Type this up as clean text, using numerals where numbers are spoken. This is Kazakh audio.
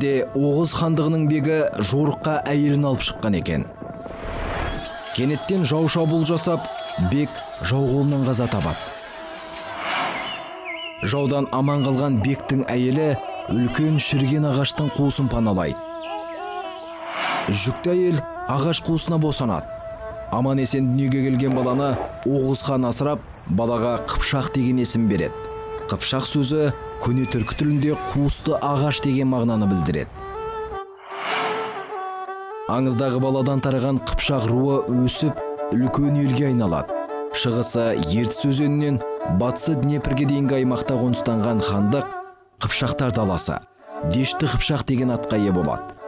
Бірде Оғыз хандығының бегі жорыққа әйелін алып шыққан екен. Кенеттен жау шабуыл жасап, бек жау қолынан қаза табады. Жаудан аман қалған бектің әйелі үлкен шіріген ағаштың қуысын паналайды. Жүкті әйел ағаш қуысына босанады. Аман есен дүниеге келген баланы Оғыз хан асырап, балаға Қыпшақ деген есім береді. Қыпшақ сөзі көне түркі тілінде қуысты ағаш деген мағынаны білдіреді. Аңыздағы баладан тараған Қыпшақ руы өсіп, үлкен елге айналады. Шығысы Ертіс өзенінен батысы Днепрге дейінгі аймақта қоныстанған хандық Қыпшақтар даласы, Дешті Қыпшақ деген атқа ие болады.